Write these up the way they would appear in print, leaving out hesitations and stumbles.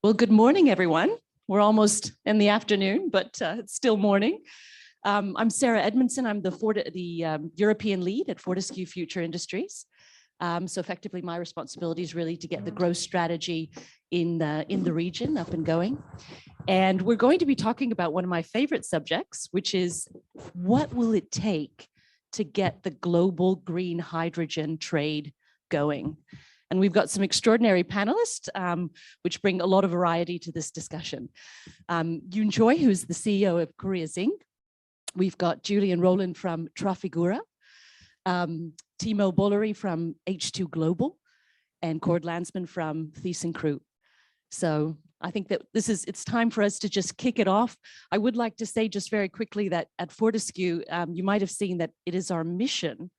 Well, good morning, everyone. We're almost in the afternoon, but it's still morning. I'm Sarah Edmondson. I'm the European lead at Fortescue Future Industries. So effectively, my responsibility is really to get the growth strategy in the region up and going. And we're going to be talking about one of my favorite subjects, which is what will it take to get the global green hydrogen trade going? And we've got some extraordinary panelists, which bring a lot of variety to this discussion. Yoon Choi, who's the CEO of Korea Zinc. We've got Julian Rowland from Trafigura, Timo Bollery from H2 Global, and Cord Landsman from ThyssenKrupp. So I think that it's time for us to just kick it off. I would like to say just very quickly that at Fortescue, you might have seen that it is our mission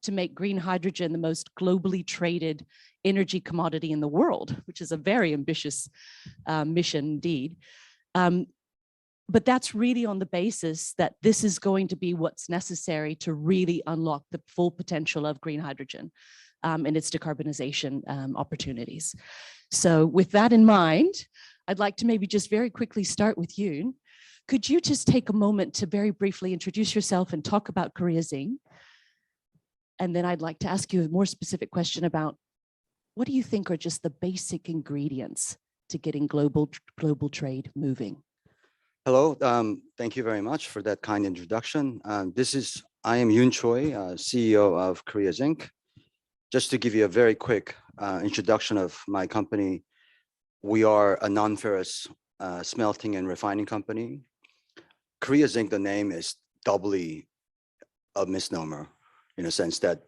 to make green hydrogen the most globally traded energy commodity in the world, which is a very ambitious mission indeed. But that's really on the basis that this is going to be what's necessary to really unlock the full potential of green hydrogen and its decarbonization opportunities. So with that in mind, I'd like to maybe just very quickly start with you. Could you just take a moment to very briefly introduce yourself and talk about Korea Zinc? And then I'd like to ask you a more specific question about what do you think are just the basic ingredients to getting global trade moving? Hello, thank you very much for that kind introduction. I am Yoon Choi, CEO of Korea Zinc. Just to give you a very quick introduction of my company, we are a non-ferrous smelting and refining company. Korea Zinc, the name is doubly a misnomer in a sense that,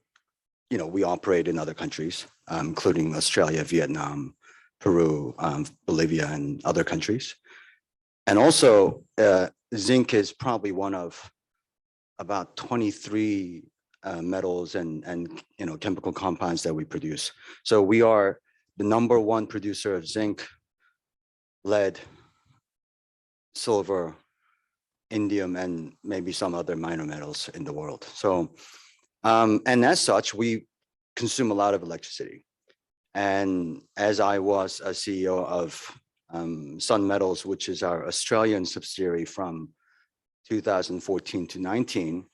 we operate in other countries, including Australia, Vietnam, Peru, Bolivia, and other countries. And also, zinc is probably one of about 23 metals and chemical compounds that we produce. So we are the #1 producer of zinc, lead, silver, indium, and maybe some other minor metals in the world. So, and as such, we consume a lot of electricity. And as I was a CEO of Sun Metals, which is our Australian subsidiary from 2014 to 19,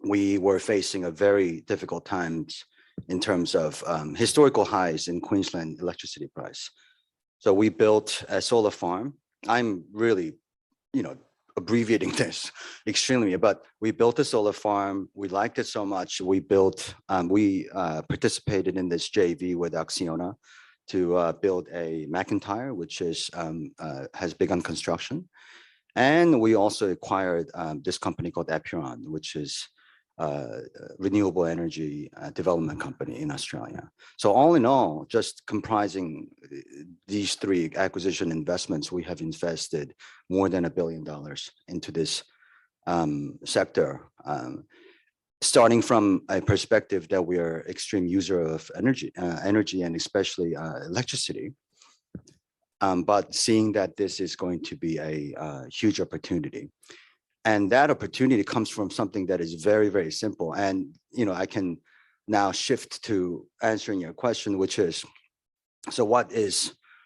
we were facing a very difficult times in terms of historical highs in Queensland electricity price. So we built a solar farm. I'm really, abbreviating this extremely, but we built a solar farm. We liked it so much. We participated in this JV with Acciona to build a McIntyre, which has begun construction. And we also acquired this company called Apiron, which is a renewable energy development company in Australia. So all in all, just comprising these 3 acquisition investments, we have invested more than $1 billion into this sector. Starting from a perspective that we are extreme user of energy and especially electricity, but seeing that this is going to be a huge opportunity. And that opportunity comes from something that is very, very simple. And, I can now shift to answering your question, which is, so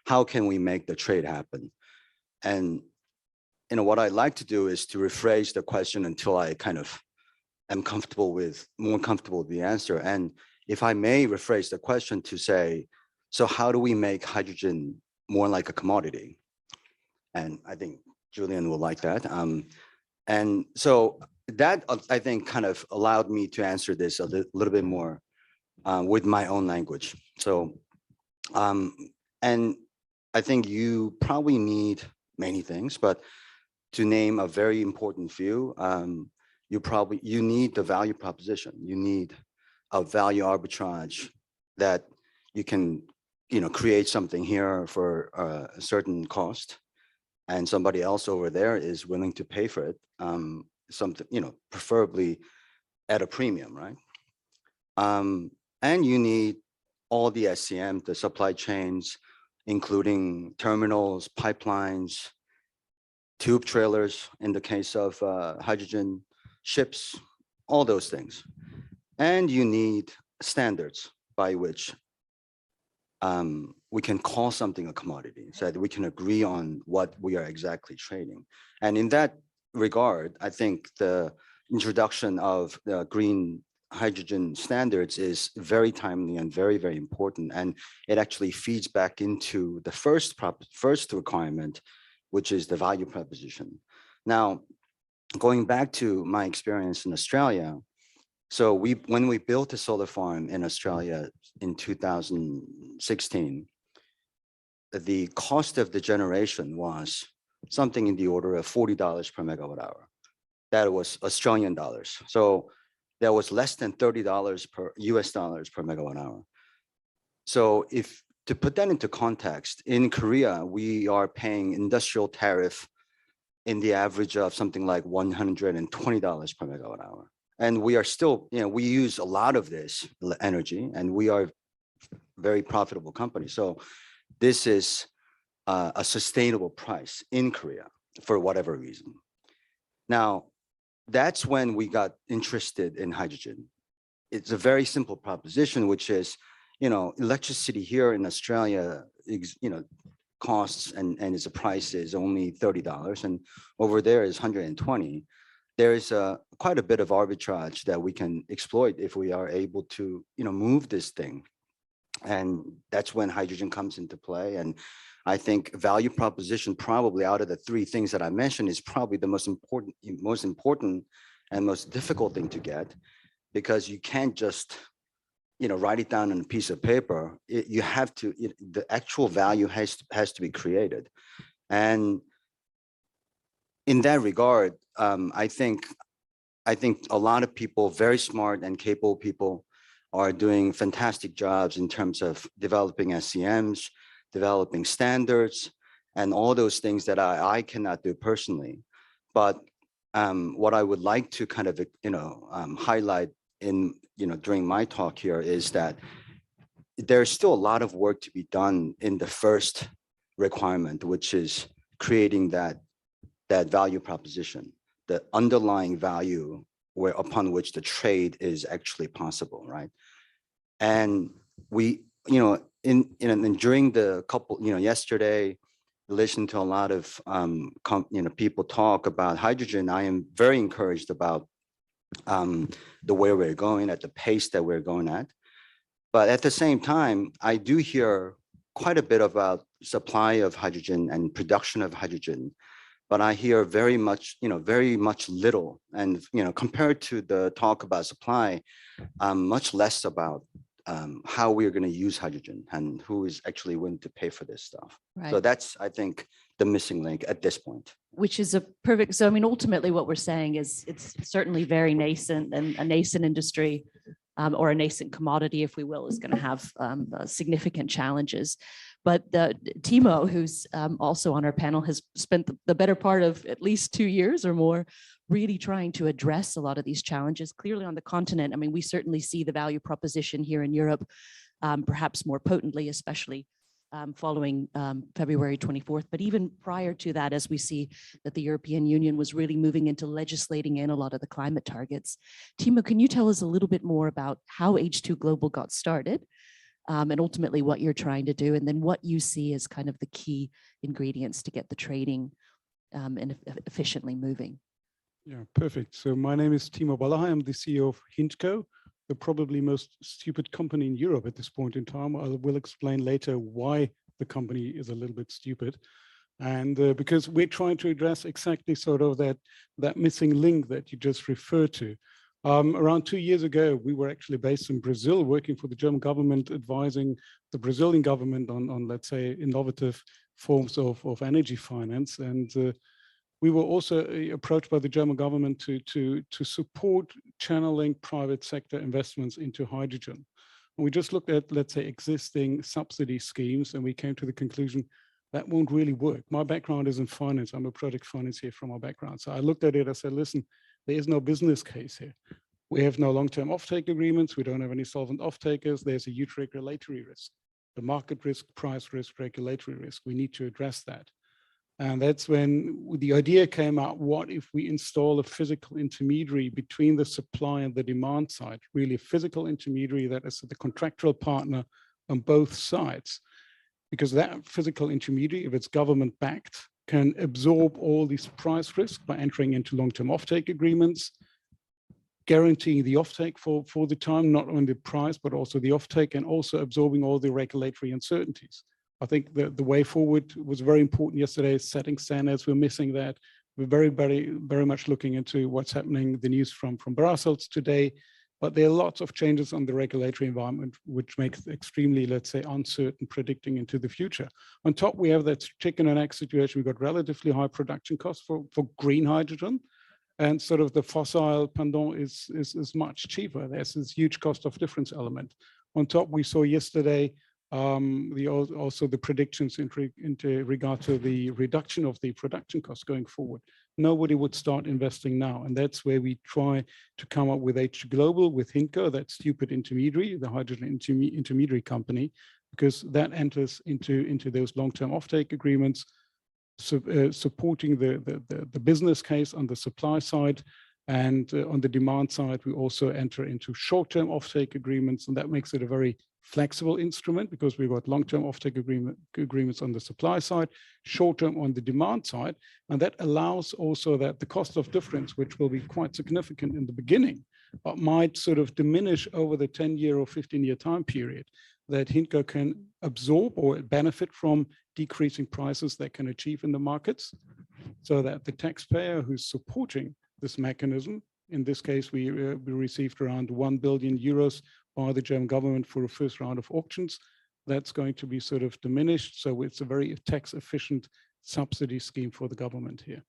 how can we make the trade happen? And, what I'd like to do is to rephrase the question until I kind of am more comfortable with the answer. And if I may rephrase the question to say, so how do we make hydrogen more like a commodity? And I think Julian will like that. And so that, I think, kind of allowed me to answer this a little bit more with my own language. So, and I think you probably need many things, but to name a very important few, you need the value proposition. You need a value arbitrage that you can, create something here for a certain cost, and somebody else over there is willing to pay for it, something, preferably at a premium, right? And you need all the SCM, the supply chains, including terminals, pipelines, tube trailers, in the case of hydrogen, ships, all those things. And you need standards by which we can call something a commodity, so that we can agree on what we are exactly trading. And in that regard, I think the introduction of the green hydrogen standards is very timely and very, very important. And it actually feeds back into the first requirement, which is the value proposition. Now, going back to my experience in Australia, so when we built a solar farm in Australia in 2016, the cost of the generation was something in the order of $40 per megawatt hour. That was Australian dollars. So that was less than $30 per US dollars per megawatt hour. So if to put that into context, in Korea, we are paying industrial tariff in the average of something like $120 per megawatt hour. And we are still, we use a lot of this energy, and we are a very profitable company. So this is a sustainable price in Korea for whatever reason. Now, that's when we got interested in hydrogen. It's a very simple proposition, which is, electricity here in Australia, costs and its price is only $30, and over there is 120. There is quite a bit of arbitrage that we can exploit if we are able to, move this thing. And that's when hydrogen comes into play. And I think value proposition, probably out of the three things that I mentioned, is probably the most important and most difficult thing to get, because you can't just, write it down on a piece of paper. You have to, the actual value has to be created. And in that regard, I think a lot of people, very smart and capable people, are doing fantastic jobs in terms of developing SCMs, developing standards, and all those things that I cannot do personally. But what I would like to kind of, highlight during my talk here is that there's still a lot of work to be done in the first requirement, which is creating that value proposition, the underlying value upon which the trade is actually possible, right? And we, during the couple, yesterday, listened to a lot of people talk about hydrogen. I am very encouraged about the way we're going, at the pace that we're going at. But at the same time, I do hear quite a bit about supply of hydrogen and production of hydrogen, but I hear very much little. And, compared to the talk about supply, much less about how we're going to use hydrogen and who is actually willing to pay for this stuff. Right. So that's, I think, the missing link at this point. Which is a perfect, so I mean, ultimately what we're saying is it's certainly very nascent, and a nascent industry or a nascent commodity, if we will, is going to have significant challenges. But Timo, who's also on our panel, has spent the better part of at least 2 years or more really trying to address a lot of these challenges. Clearly on the continent, I mean, we certainly see the value proposition here in Europe, perhaps more potently, especially following February 24th. But even prior to that, as we see that the European Union was really moving into legislating in a lot of the climate targets. Timo, can you tell us a little bit more about how H2 Global got started? And ultimately what you're trying to do, and then what you see as kind of the key ingredients to get the trading and efficiently moving. Yeah, perfect. So my name is Timo Balahai. I'm the CEO of Hintco, the probably most stupid company in Europe at this point in time. I will explain later why the company is a little bit stupid. And because we're trying to address exactly sort of that missing link that you just referred to. Around 2 years ago, we were actually based in Brazil, working for the German government, advising the Brazilian government on let's say, innovative forms of energy finance. And we were also approached by the German government to support channeling private sector investments into hydrogen. And we just looked at, let's say, existing subsidy schemes, and we came to the conclusion that won't really work. My background is in finance. I'm a project financier from my background. So I looked at it, I said, listen, there is no business case here. We have no long-term offtake agreements. We don't have any solvent off-takers. There's a huge regulatory risk, the market risk, price risk, regulatory risk. We need to address that. And that's when the idea came out, what if we install a physical intermediary between the supply and the demand side, really a physical intermediary that is the contractual partner on both sides. because that physical intermediary, if it's government-backed, can absorb all these price risk by entering into long-term offtake agreements, guaranteeing the offtake for the time, not only the price, but also the offtake, and also absorbing all the regulatory uncertainties. I think the way forward was very important yesterday, setting standards. We're missing that. We're very much looking into what's happening, the news from Brussels today. But there are lots of changes on the regulatory environment, which makes it extremely, let's say, uncertain predicting into the future. On top, we have that chicken and egg situation. We've got relatively high production costs for green hydrogen. And sort of the fossil pendant is much cheaper. There's this huge cost of difference element. On top, we saw yesterday also the predictions into regard to the reduction of the production costs going forward. Nobody would start investing now. And that's where we try to come up with H2 Global, with HINTCO, that stupid intermediary, the hydrogen intermediary company, because that enters into those long-term offtake agreements, supporting the business case on the supply side. And on the demand side, we also enter into short-term offtake agreements, and that makes it a very flexible instrument because we've got long-term offtake agreements on the supply side, short-term on the demand side, and that allows also that the cost of difference, which will be quite significant in the beginning, but might sort of diminish over the 10-year or 15-year time period, that HINTCO can absorb or benefit from decreasing prices they can achieve in the markets, so that the taxpayer who's supporting this mechanism, in this case, we received around 1 billion euros by the German government for a first round of auctions. That's going to be sort of diminished. So it's a very tax efficient subsidy scheme for the government here.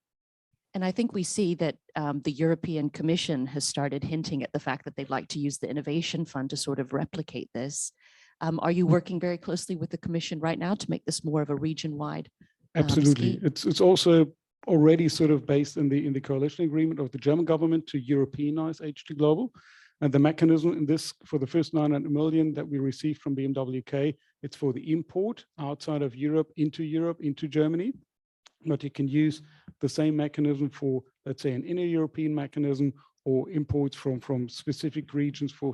And I think we see that the European Commission has started hinting at the fact that they'd like to use the Innovation Fund to sort of replicate this. Are you working very closely with the Commission right now to make this more of a region-wide Absolutely. scheme? It's also already sort of based in the coalition agreement of the German government to Europeanize H2 Global. And the mechanism in this, for the first 900 million that we received from BMW UK, it's for the import outside of Europe, into Germany. But you can use the same mechanism for, let's say, an inner European mechanism or imports from specific regions for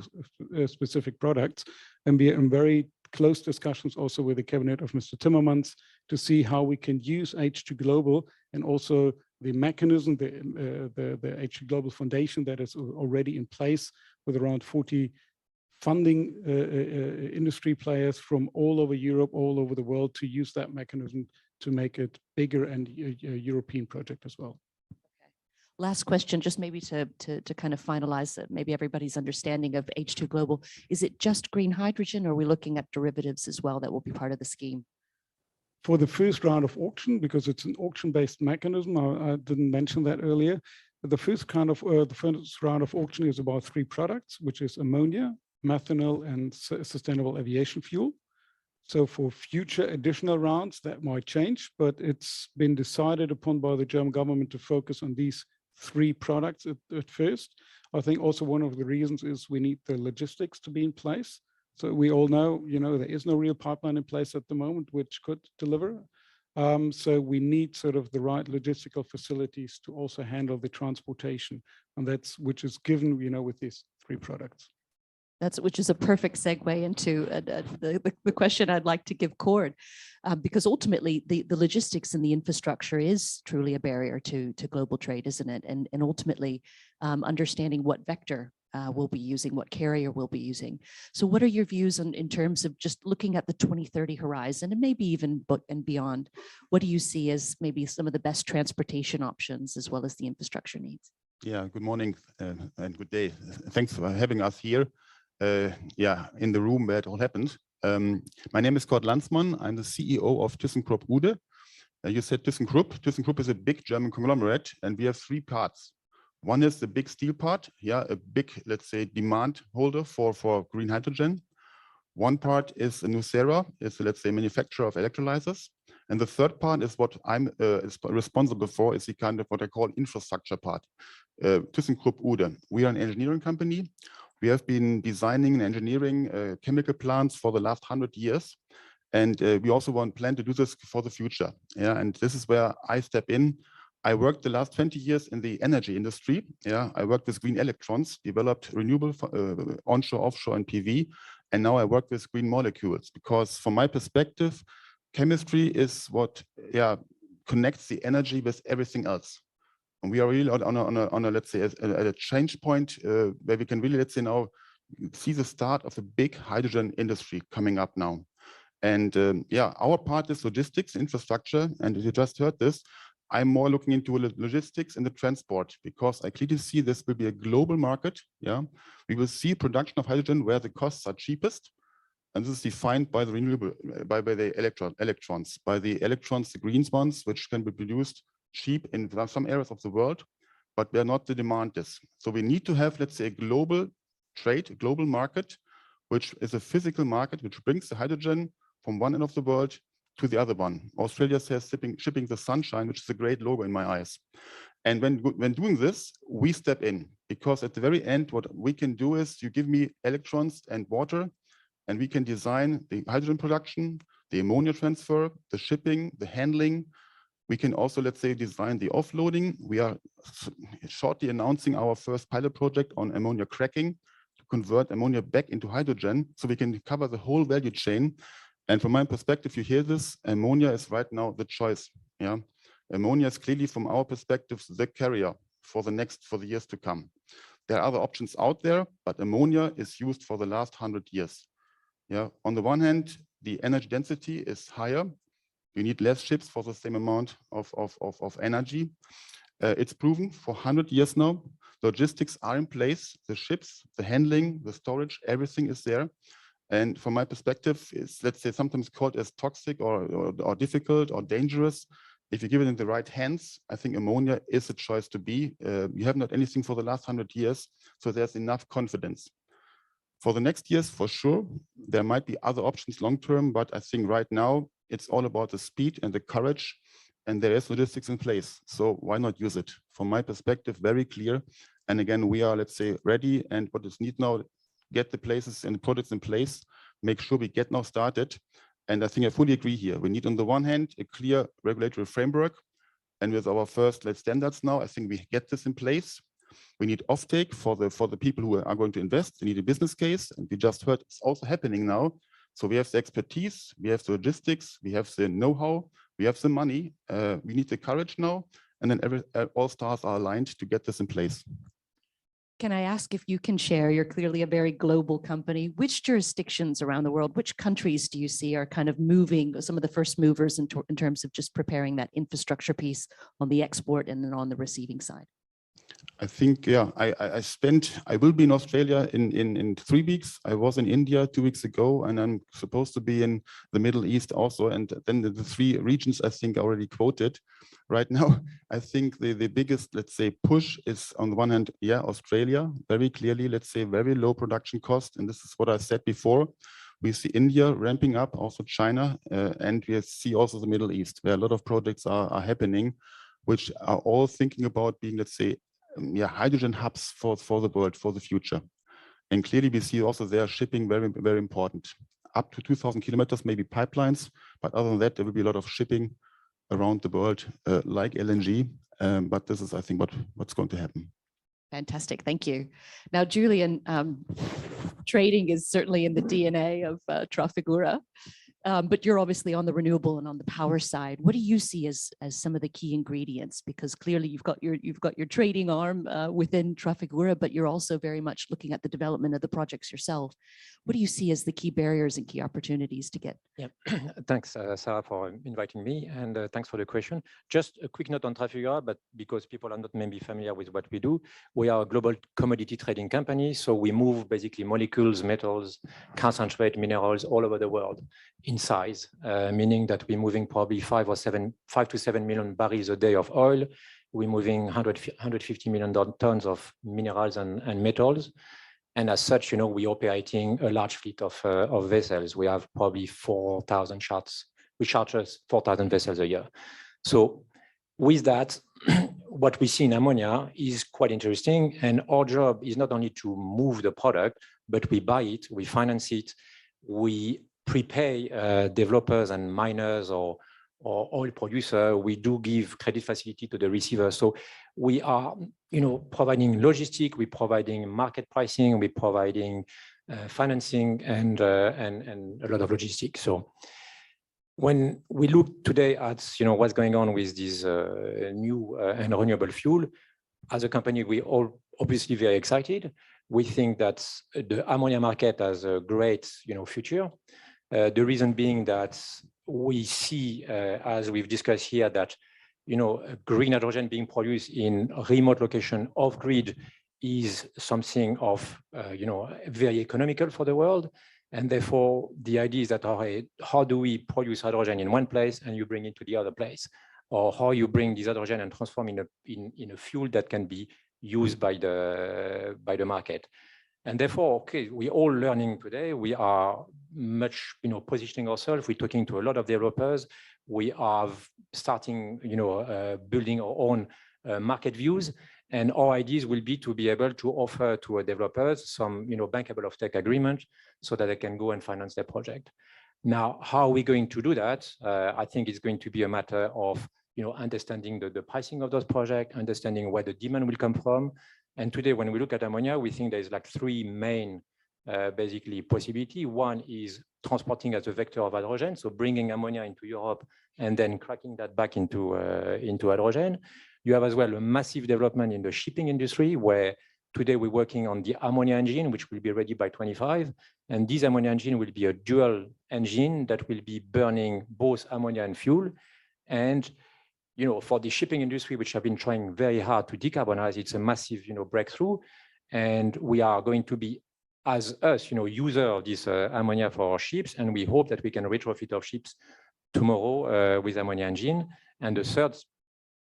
specific products. And we are in very close discussions also with the cabinet of Mr. Timmermans to see how we can use H2 Global and also the mechanism, the H2 Global Foundation that is already in place with around 40 funding industry players from all over Europe, all over the world, to use that mechanism to make it bigger and a European project as well. Last question, just maybe to kind of finalize maybe everybody's understanding of H2 Global. Is it just green hydrogen, or are we looking at derivatives as well that will be part of the scheme? For the first round of auction, because it's an auction-based mechanism, I didn't mention that earlier. The first round of auction is about 3 products, which is ammonia, methanol, and sustainable aviation fuel. So for future additional rounds, that might change, but it's been decided upon by the German government to focus on these 3 products at first. I think also one of the reasons is we need the logistics to be in place. So we all know, there is no real pipeline in place at the moment, which could deliver. So we need sort of the right logistical facilities to also handle the transportation, and which is given, with these 3 products. Which is a perfect segue into the question I'd like to give Cord, because ultimately the logistics and the infrastructure is truly a barrier to global trade, isn't it? And ultimately understanding what vector we'll be using, what carrier we'll be using. So what are your views in terms of just looking at the 2030 horizon and maybe even and beyond? What do you see as maybe some of the best transportation options as well as the infrastructure needs? Yeah, good morning and good day. Thanks for having us here. In the room where it all happened. My name is Cord Landsmann. I'm the CEO of ThyssenKrupp Uhde. You said ThyssenKrupp. ThyssenKrupp is a big German conglomerate, and we have 3 parts. One is the big steel part, a big, let's say, demand holder for green hydrogen. One part is Nucera, is, let's say, manufacturer of electrolyzers. And the third part is what I'm responsible for, is the kind of what I call infrastructure part. ThyssenKrupp Uhde. We are an engineering company. We have been designing and engineering chemical plants for the last 100 years. And we also plan to do this for the future. And this is where I step in. I worked the last 20 years in the energy industry. I worked with green electrons, developed renewable onshore, offshore, and PV. And now I work with green molecules, because from my perspective, chemistry is what connects the energy with everything else. And we are really on a let's say at a change point where we can really, let's say, now see the start of a big hydrogen industry coming up now. And our part is logistics, infrastructure. And you just heard this, I'm more looking into logistics and the transport, because I clearly see this will be a global market. Yeah, we will see production of hydrogen where the costs are cheapest. And this is defined by the renewable, by the electrons, the green ones, which can be produced cheap in some areas of the world, but where not the demand is. So we need to have, let's say, a global trade, a global market, which is a physical market, which brings the hydrogen from one end of the world to the other one. Australia says shipping the sunshine, which is a great logo in my eyes. And when doing this, we step in, because at the very end, what we can do is you give me electrons and water, and we can design the hydrogen production, the ammonia transfer, the shipping, the handling. We can also, let's say, design the offloading. We are shortly announcing our first pilot project on ammonia cracking to convert ammonia back into hydrogen, so we can cover the whole value chain. And from my perspective, you hear this, ammonia is right now the choice. Yeah, ammonia is clearly, from our perspective, the carrier for the years to come. There are other options out there, but ammonia is used for the last 100 years. Yeah, on the one hand, the energy density is higher. You need less ships for the same amount of energy. It's proven for 100 years now. Logistics are in place. The ships, the handling, the storage, everything is there. And from my perspective, it's, let's say, sometimes called as toxic or difficult or dangerous. If you give it in the right hands, I think ammonia is a choice to be. You have not anything for the last 100 years, so there's enough confidence. For the next years, for sure, there might be other options long-term, but I think right now it's all about the speed and the courage, and there is logistics in place. So why not use it? From my perspective, very clear. And again, we are, let's say, ready, and what is needed now, get the places and the products in place, make sure we get now started. And I think I fully agree here. We need, on the one hand, a clear regulatory framework. And with our first standards now, I think we get this in place. We need offtake for the people who are going to invest. We need a business case, and we just heard it's also happening now. So we have the expertise, we have the logistics, we have the know-how, we have the money. We need the courage now, and then all stars are aligned to get this in place. Can I ask if you can share, you're clearly a very global company, which jurisdictions around the world, which countries do you see are kind of moving, some of the first movers in terms of just preparing that infrastructure piece on the export and then on the receiving side? I think, yeah, I will be in Australia in 3 weeks. I was in India 2 weeks ago, and I'm supposed to be in the Middle East also. And then the 3 regions I think already quoted. Right now, I think the biggest, let's say, push is on the one hand, yeah, Australia, very clearly, let's say, very low production cost. And this is what I said before. We see India ramping up, also China, and we see also the Middle East, where a lot of projects are happening, which are all thinking about being, let's say, hydrogen hubs for the world, for the future. And clearly we see also their shipping very, very important. Up to 2,000 kilometers, maybe pipelines, but other than that, there will be a lot of shipping around the world, like LNG. But this is, I think, what's going to happen. Fantastic, thank you. Now, Julian, trading is certainly in the DNA of Trafigura. But you're obviously on the renewable and on the power side. What do you see as some of the key ingredients? Because clearly you've got your trading arm within Trafigura, but you're also very much looking at the development of the projects yourself. What do you see as the key barriers and key opportunities to get? Yeah, thanks, Sarah, for inviting me, and thanks for the question. Just a quick note on Trafigura, but because people are not maybe familiar with what we do, we are a global commodity trading company. So we move basically molecules, metals, concentrate, minerals all over the world in size, meaning that we're moving probably 5 to 7 million barrels a day of oil. We're moving 150 million tons of minerals and metals. And as such, we're operating a large fleet of vessels. We have probably 4,000 charters. We charter 4,000 vessels a year. So with that, what we see in ammonia is quite interesting. And our job is not only to move the product, but we buy it, we finance it, we prepay developers and miners or oil producer. We do give credit facility to the receiver. So we are, providing logistic, we're providing market pricing, we're providing financing and a lot of logistics. So when we look today at what's going on with this new and renewable fuel, as a company, we all obviously very excited. We think that the ammonia market has a great future. The reason being that we see, as we've discussed here, that green hydrogen being produced in a remote location off grid is something of very economical for the world. And therefore, the idea is that how do we produce hydrogen in one place and you bring it to the other place? Or how you bring this hydrogen and transform in a fuel that can be used by the market. And therefore, okay, we're all learning today. We are much positioning ourselves. We're talking to a lot of developers. We are starting building our own market views. And our ideas will be to be able to offer to our developers some bankable offtake agreement so that they can go and finance their project. Now, how are we going to do that? I think it's going to be a matter of understanding the pricing of those projects, understanding where the demand will come from. And today, when we look at ammonia, we think there's like three main basically possibility. One is transporting as a vector of hydrogen, so bringing ammonia into Europe and then cracking that back into hydrogen. You have as well a massive development in the shipping industry, where today we're working on the ammonia engine, which will be ready by 2025. And this ammonia engine will be a dual engine that will be burning both ammonia and fuel. And for the shipping industry, which have been trying very hard to decarbonize, it's a massive breakthrough. And we are going to be, as us, user of this ammonia for our ships. And we hope that we can retrofit our ships tomorrow with ammonia engine. And the third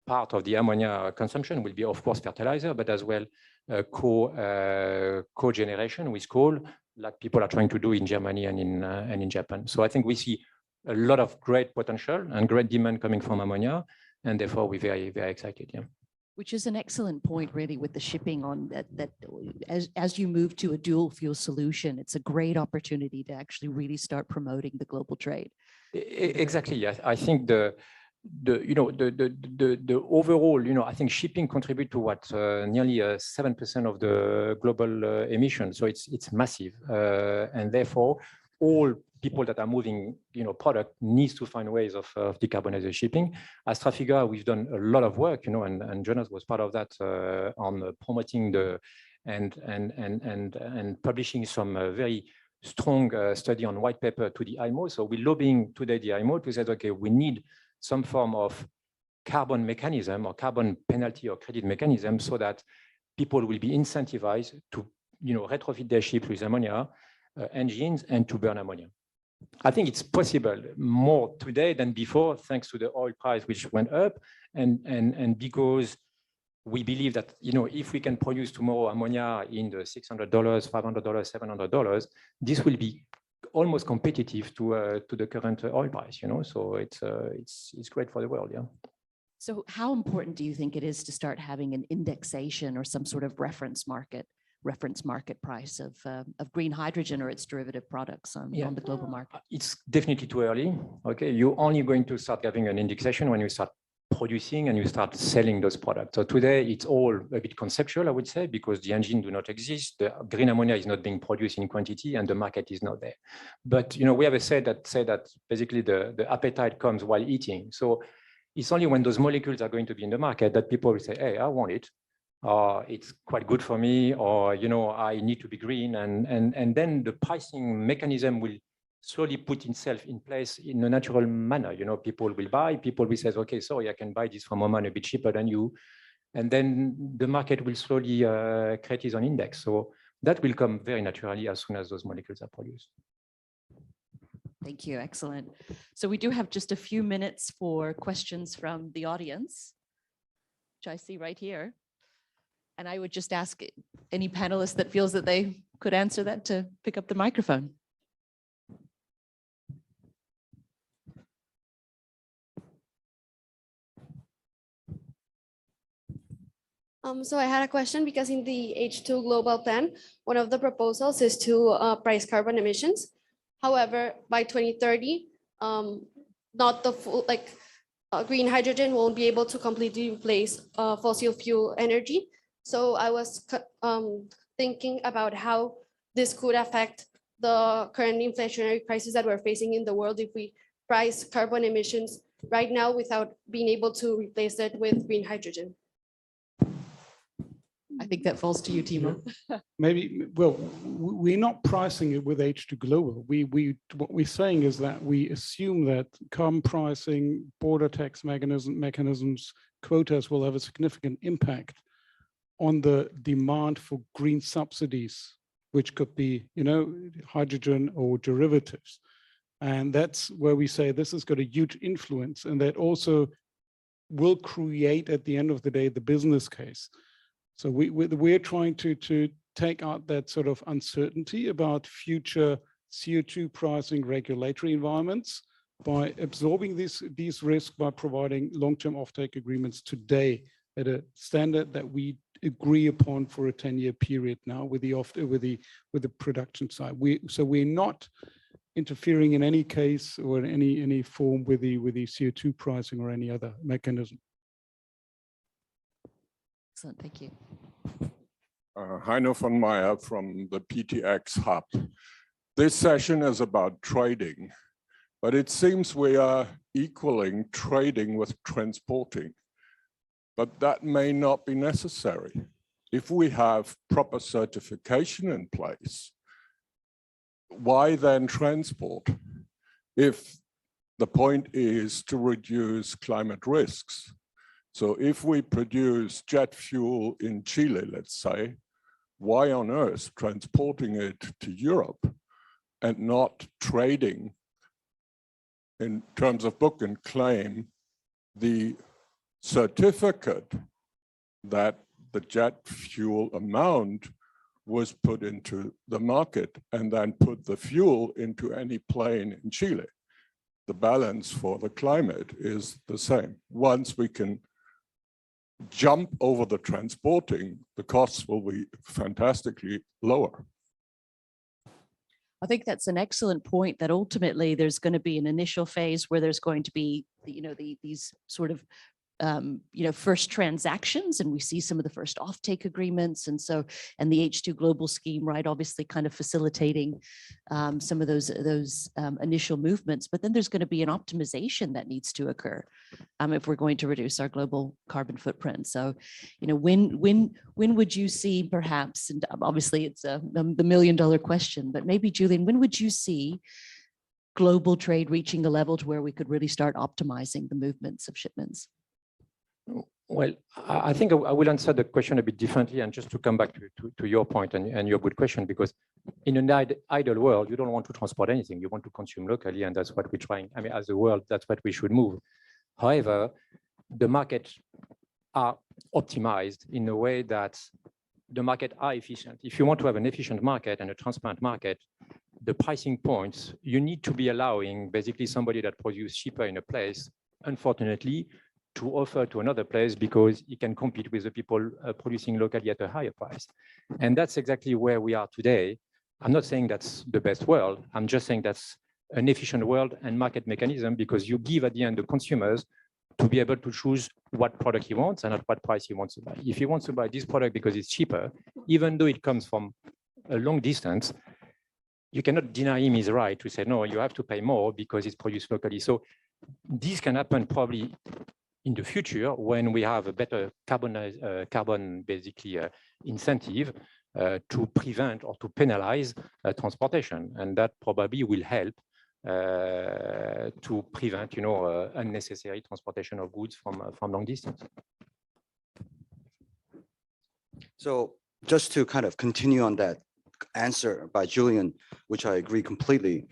part of the ammonia consumption will be, of course, fertilizer, but as well co-generation with coal, like people are trying to do in Germany and in Japan. So I think we see a lot of great potential and great demand coming from ammonia, and therefore we're very, very excited. Yeah. Which is an excellent point, really, with the shipping on that as you move to a dual fuel solution, it's a great opportunity to actually really start promoting the global trade. Exactly. Yes. I think the overall, I think shipping contribute to what nearly 7% of the global emissions. So it's massive, and therefore all people that are moving, product needs to find ways of decarbonizing shipping. As Trafigura, we've done a lot of work, and Jonas was part of that on promoting and publishing some very strong study on white paper to the IMO. So we're lobbying today the IMO to say, okay, we need some form of carbon mechanism or carbon penalty or credit mechanism so that people will be incentivized to retrofit their ships with ammonia engines and to burn ammonia. I think it's possible more today than before, thanks to the oil price which went up, and because we believe that if we can produce tomorrow ammonia in the $600, $500, $700, this will be almost competitive to the current oil price. So it's great for the world. Yeah. So how important do you think it is to start having an indexation or some sort of reference market price of green hydrogen or its derivative products on the global market? It's definitely too early. Okay, you're only going to start having an indexation when you start producing and you start selling those products. So today it's all a bit conceptual, I would say, because the engine do not exist. The green ammonia is not being produced in quantity and the market is not there. But we have a say that basically the appetite comes while eating. So it's only when those molecules are going to be in the market that people will say, hey, I want it. It's quite good for me, or I need to be green, and then the pricing mechanism will slowly put itself in place in a natural manner. People will buy, people will say, okay, sorry, I can buy this from Oman a bit cheaper than you, and then the market will slowly create its own index. So that will come very naturally as soon as those molecules are produced. Thank you. Excellent. So we do have just a few minutes for questions from the audience, which I see right here. And I would just ask any panelist that feels that they could answer that to pick up the microphone. So I had a question because in the H2 Global Plan, one of the proposals is to price carbon emissions. However, by 2030, not the full, green hydrogen won't be able to completely replace fossil fuel energy. So I was thinking about how this could affect the current inflationary crisis that we're facing in the world if we price carbon emissions right now without being able to replace it with green hydrogen? I think that falls to you, Timo. Maybe, well, we're not pricing it with H2 Global. What we're saying is that we assume that carbon pricing, border tax mechanisms, quotas will have a significant impact on the demand for green subsidies, which could be, hydrogen or derivatives. And that's where we say this has got a huge influence, and that also will create, at the end of the day, the business case. So we're trying to take out that sort of uncertainty about future CO2 pricing regulatory environments by absorbing these risks by providing long-term offtake agreements today at a standard that we agree upon for a 10-year period now with the production side. So we're not interfering in any case or in any form with the CO2 pricing or any other mechanism. Excellent, thank you. Heino von Meyer from the PTX Hub. This session is about trading, but it seems we are equaling trading with transporting, but that may not be necessary. If we have proper certification in place, why then transport? If the point is to reduce climate risks. So if we produce jet fuel in Chile, let's say, why on earth transporting it to Europe and not trading in terms of book and claim the certificate that the jet fuel amount was put into the market and then put the fuel into any plane in Chile? The balance for the climate is the same. Once we can jump over the transporting, the costs will be fantastically lower. I think that's an excellent point, that ultimately there's going to be an initial phase where there's going to be, these sort of first transactions, and we see some of the first offtake agreements, and the H2 Global scheme, right, obviously kind of facilitating some of those initial movements. But then there's going to be an optimization that needs to occur if we're going to reduce our global carbon footprint. So, when would you see, perhaps, and obviously it's the $1 million question, but maybe Julian, when would you see global trade reaching a level to where we could really start optimizing the movements of shipments? Well, I think I will answer the question a bit differently, and just to come back to your point and your good question, because in an ideal world, you don't want to transport anything. You want to consume locally, and that's what we're trying. I mean, as a world, that's what we should move. However, the markets are optimized in a way that the market are efficient. If you want to have an efficient market and a transparent market, the pricing points, you need to be allowing basically somebody that produces cheaper in a place, unfortunately, to offer to another place because it can compete with the people producing locally at a higher price. And that's exactly where we are today. I'm not saying that's the best world. I'm just saying that's an efficient world and market mechanism, because you give at the end the consumers to be able to choose what product he wants and at what price he wants to buy. If he wants to buy this product because it's cheaper, even though it comes from a long distance, you cannot deny him his right to say, no, you have to pay more because it's produced locally. So this can happen probably in the future when we have a better carbon basically incentive to prevent or to penalize transportation. And that probably will help to prevent, unnecessary transportation of goods from long distance. So just to kind of continue on that answer by Julian, which I agree completely,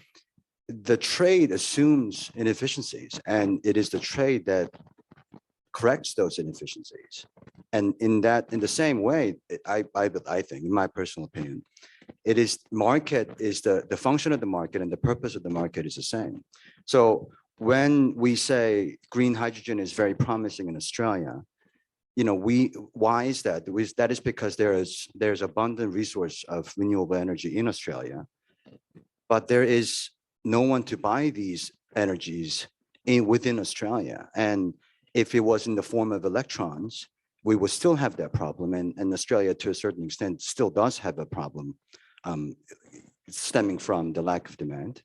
the trade assumes inefficiencies, and it is the trade that corrects those inefficiencies. And in the same way, I think, in my personal opinion, it is the function of the market and the purpose of the market is the same. So when we say green hydrogen is very promising in Australia, why is that? That is because there's abundant resource of renewable energy in Australia, but there is no one to buy these energies within Australia. And if it was in the form of electrons, we would still have that problem. And Australia, to a certain extent, still does have a problem stemming from the lack of demand.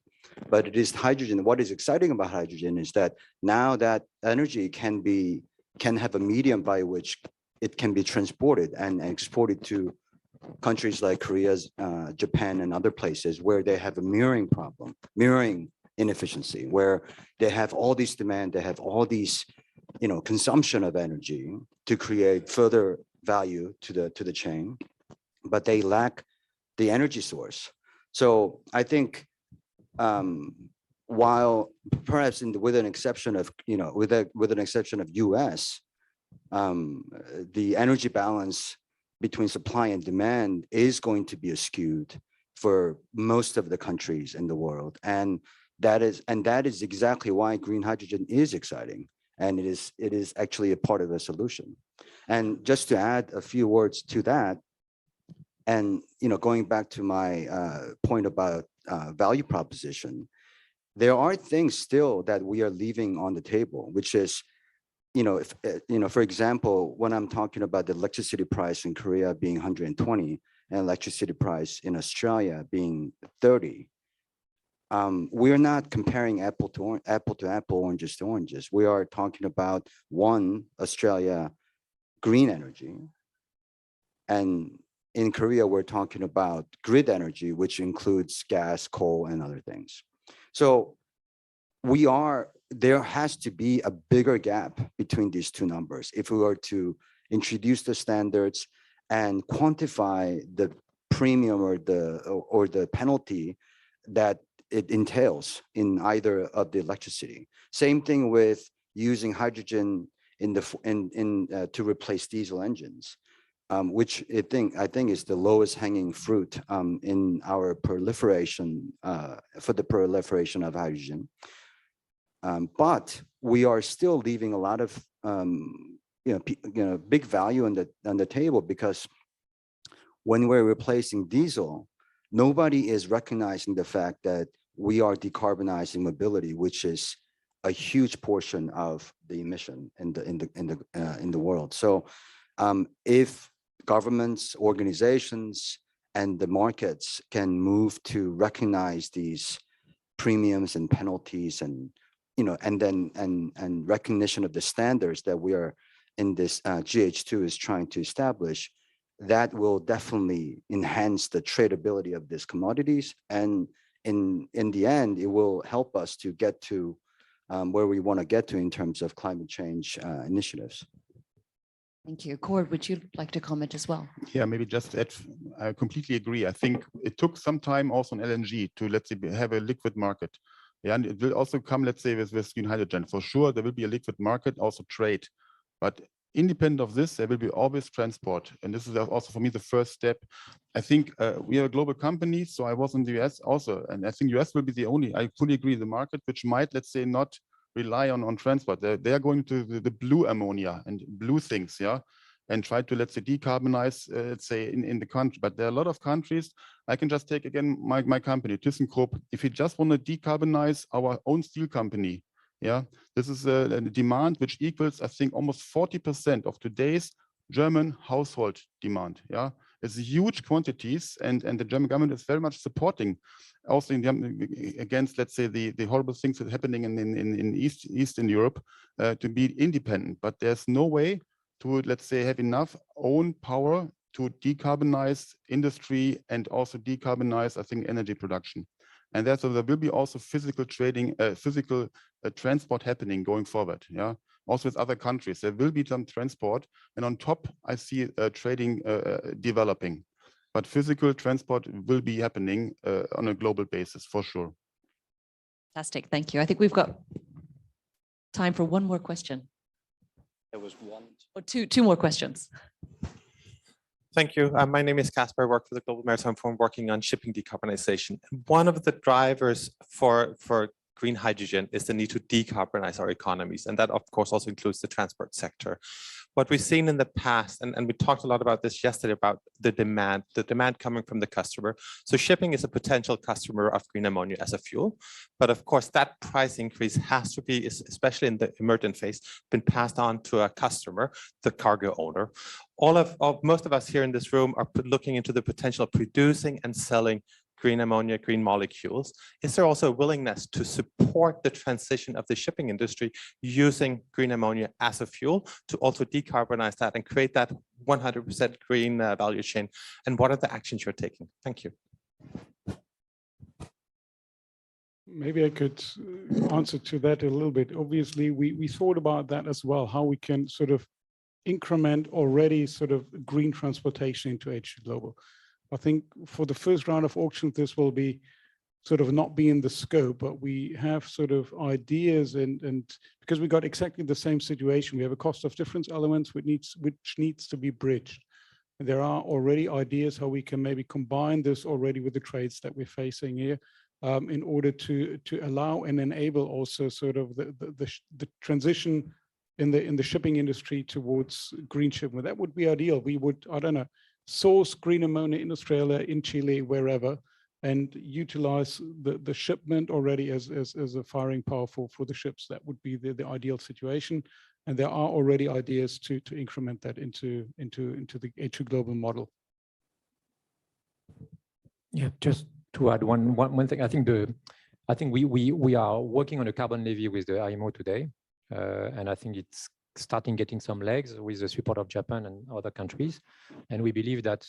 but it is hydrogen. What is exciting about hydrogen is that now that energy can have a medium by which it can be transported and exported to countries like Korea, Japan, and other places where they have a mirroring problem, mirroring inefficiency, where they have all these demand, they have all these, consumption of energy to create further value to the chain, but they lack the energy source. So I think while perhaps with an exception of, with an exception of US, the energy balance between supply and demand is going to be skewed for most of the countries in the world. And that is exactly why green hydrogen is exciting. And it is actually a part of the solution. And just to add a few words to that, and going back to my point about value proposition, there are things still that we are leaving on the table, which is, for example, when I'm talking about the electricity price in Korea being 120 and electricity price in Australia being 30, we're not comparing apple to apple, oranges to oranges. We are talking about one, Australia green energy, and in Korea, we're talking about grid energy, which includes gas, coal, and other things. So there has to be a bigger gap between these two numbers if we were to introduce the standards and quantify the premium or the penalty that it entails in either of the electricity. Same thing with using hydrogen to replace diesel engines, which I think is the lowest hanging fruit in our proliferation for the proliferation of hydrogen. But we are still leaving a lot of big value on the table, because when we're replacing diesel, nobody is recognizing the fact that we are decarbonizing mobility, which is a huge portion of the emission in the world. So if governments, organizations, and the markets can move to recognize these premiums and penalties, and and recognition of the standards that we are in this GH2 is trying to establish, that will definitely enhance the tradability of these commodities, and in the end, it will help us to get to where we want to get to in terms of climate change initiatives. Thank you. Cord, would you like to comment as well? Yeah, maybe just add, I completely agree. I think it took some time also on LNG to, let's say, have a liquid market. Yeah, and it will also come, let's say, with green hydrogen. For sure, there will be a liquid market, also trade. But independent of this, there will be always transport. And this is also, for me, the first step. I think we are a global company, so I was in the US also. And I think US will be the only, I fully agree, the market which might, let's say, not rely on transport. They are going to the blue ammonia and blue things, yeah, and try to, let's say, decarbonize, let's say, in the country. But there are a lot of countries. I can just take, again, my company, ThyssenKrupp. If we just want to decarbonize our own steel company, yeah, this is a demand which equals, I think, almost 40% of today's German household demand, yeah. It's huge quantities, and the German government is very much supporting also against, let's say, the horrible things that are happening in Eastern Europe to be independent. But there's no way to, let's say, have enough own power to decarbonize industry and also decarbonize, I think, energy production. And therefore, there will be also physical trading, physical transport happening going forward. Yeah, also with other countries, there will be some transport, and on top, I see trading developing. But physical transport will be happening on a global basis for sure. Fantastic, thank you. I think we've got time for one more question. There was one. Or two more questions. Thank you. My name is Casper. I work for the Global Maritime Forum working on shipping decarbonization. One of the drivers for green hydrogen is the need to decarbonize our economies. And that, of course, also includes the transport sector. What we've seen in the past, and we talked a lot about this yesterday, about the demand coming from the customer. So shipping is a potential customer of green ammonia as a fuel. But of course, that price increase has to be, especially in the emergent phase, been passed on to a customer, the cargo owner. Most of us here in this room are looking into the potential of producing and selling green ammonia, green molecules, is there also a willingness to support the transition of the shipping industry using green ammonia as a fuel to also decarbonize that and create that 100% green value chain? And what are the actions you're taking? Thank you. Maybe I could answer to that a little bit. Obviously, we thought about that as well, how we can sort of increment already sort of green transportation into H2 Global. I think for the first round of auctions, this will be sort of not be in the scope, but we have sort of ideas and because we got exactly the same situation, we have a cost of difference elements which needs to be bridged. And there are already ideas how we can maybe combine this already with the trades that we're facing here. In order to allow and enable also sort of the transition in the shipping industry towards green shipping. That would be ideal. We would, I don't know, source green ammonia in Australia, in Chile, wherever, and utilize the shipment already as a firing power for the ships. That would be the ideal situation. And there are already ideas to increment that into the H2 Global model. Yeah, just to add one thing, I think we are working on a carbon levy with the IMO today, and I think it's starting getting some legs with the support of Japan and other countries. And we believe that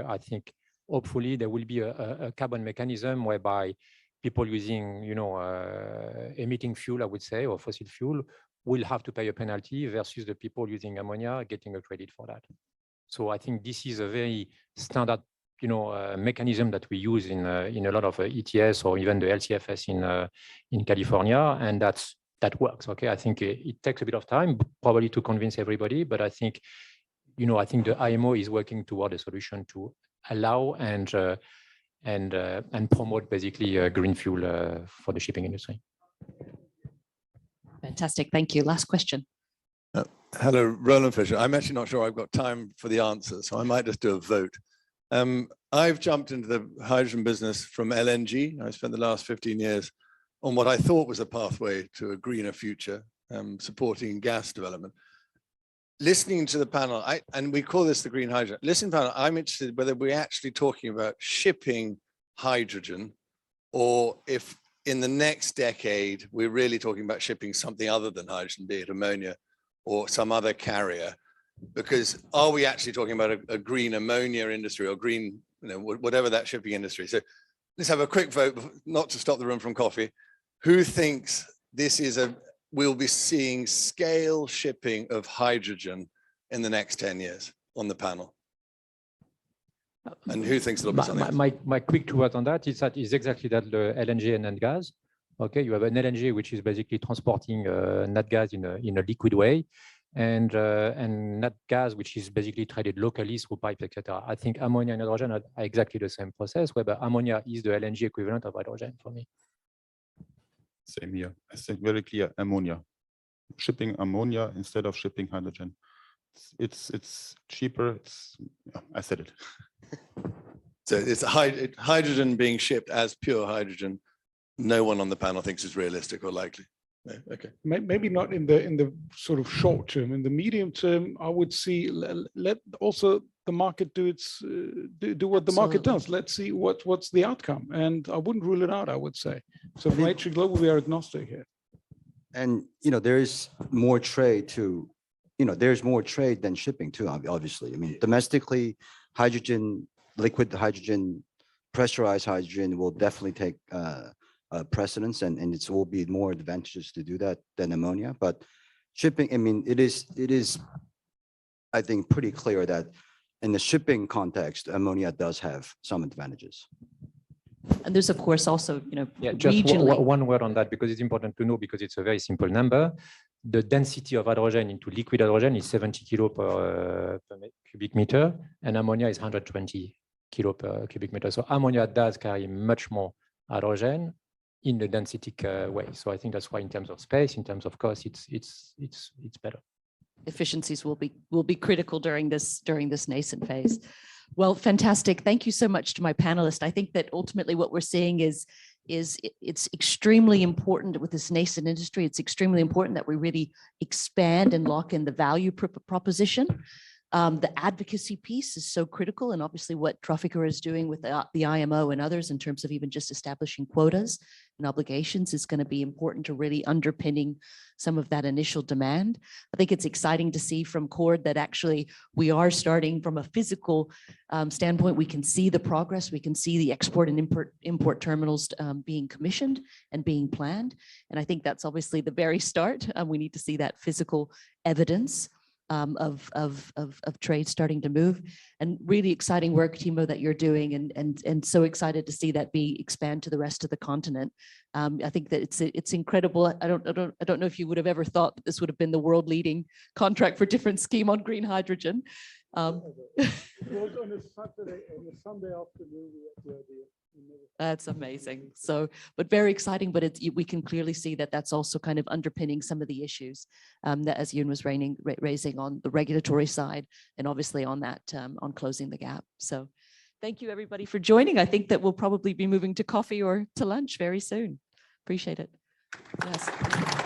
I think hopefully there will be a carbon mechanism whereby people using emitting fuel, I would say, or fossil fuel will have to pay a penalty versus the people using ammonia getting a credit for that. So I think this is a very standard mechanism that we use in a lot of ETS or even the LCFS in California, and that works. Okay, I think it takes a bit of time probably to convince everybody, but I think the IMO is working toward a solution to allow and promote basically green fuel for the shipping industry. Fantastic, thank you. Last question. Hello, Roland Fisher. I'm actually not sure I've got time for the answer, so I might just do a vote. I've jumped into the hydrogen business from LNG. I spent the last 15 years on what I thought was a pathway to a greener future, supporting gas development. Listening to the panel, and we call this the green hydrogen. Listen, panel, I'm interested whether we're actually talking about shipping hydrogen, or if in the next decade, we're really talking about shipping something other than hydrogen, be it ammonia or some other carrier. Because are we actually talking about a green ammonia industry or green, whatever that shipping industry? So let's have a quick vote, not to stop the room from coffee. Who thinks this is we'll be seeing scale shipping of hydrogen in the next 10 years on the panel? And who thinks it'll be something? My quick two words on that is exactly that, the LNG and gas. Okay, you have an LNG which is basically transporting nat gas in a liquid way, and nat gas which is basically traded locally through pipes, etc. I think ammonia and hydrogen are exactly the same process, whereby ammonia is the LNG equivalent of hydrogen for me. Same here. I think very clear, ammonia. Shipping ammonia instead of shipping hydrogen. It's cheaper. I said it. So it's hydrogen being shipped as pure hydrogen. No one on the panel thinks is realistic or likely. No? Okay. Maybe not in the sort of short term. In the medium term, I would see let also the market do what the market does. Let's see what's the outcome, and I wouldn't rule it out. I would say. So for H2 Global, we are agnostic here. And there is more trade to, there's more trade than shipping too. Obviously, I mean, domestically, hydrogen, liquid hydrogen, pressurized hydrogen will definitely take precedence, and it will be more advantageous to do that than ammonia. But shipping, I mean, it is, I think, pretty clear that in the shipping context, ammonia does have some advantages. And there's, of course, also, just one word on that, because it's important to know, because it's a very simple number. The density of hydrogen into liquid hydrogen is 70 kilo per cubic meter, and ammonia is 120 kilo per cubic meter. So ammonia does carry much more hydrogen in the densitic way. So I think that's why, in terms of space, in terms of cost, it's better. Efficiencies will be critical during this nascent phase. Well, fantastic. Thank you so much to my panelists. I think that ultimately what we're seeing is it's extremely important with this nascent industry. It's extremely important that we really expand and lock in the value proposition. The advocacy piece is so critical, and obviously what Trafigura is doing with the IMO and others in terms of even just establishing quotas and obligations is going to be important to really underpinning some of that initial demand. I think it's exciting to see from Cord that actually we are starting from a physical standpoint. We can see the progress. We can see the export and import terminals being commissioned and being planned. And I think that's obviously the very start. We need to see that physical evidence of trade starting to move, and really exciting work, Timo, that you're doing, and so excited to see that be expand to the rest of the continent. I think that it's incredible. I don't know if you would have ever thought that this would have been the world leading contract for different scheme on green hydrogen. It was on a Saturday and a Sunday afternoon. We had the idea. That's amazing. So, but very exciting. But we can clearly see that that's also kind of underpinning some of the issues that, as Yoon was raising on the regulatory side, and obviously on that on closing the gap. So, thank you everybody for joining. I think that we'll probably be moving to coffee or to lunch very soon. Appreciate it. Yes.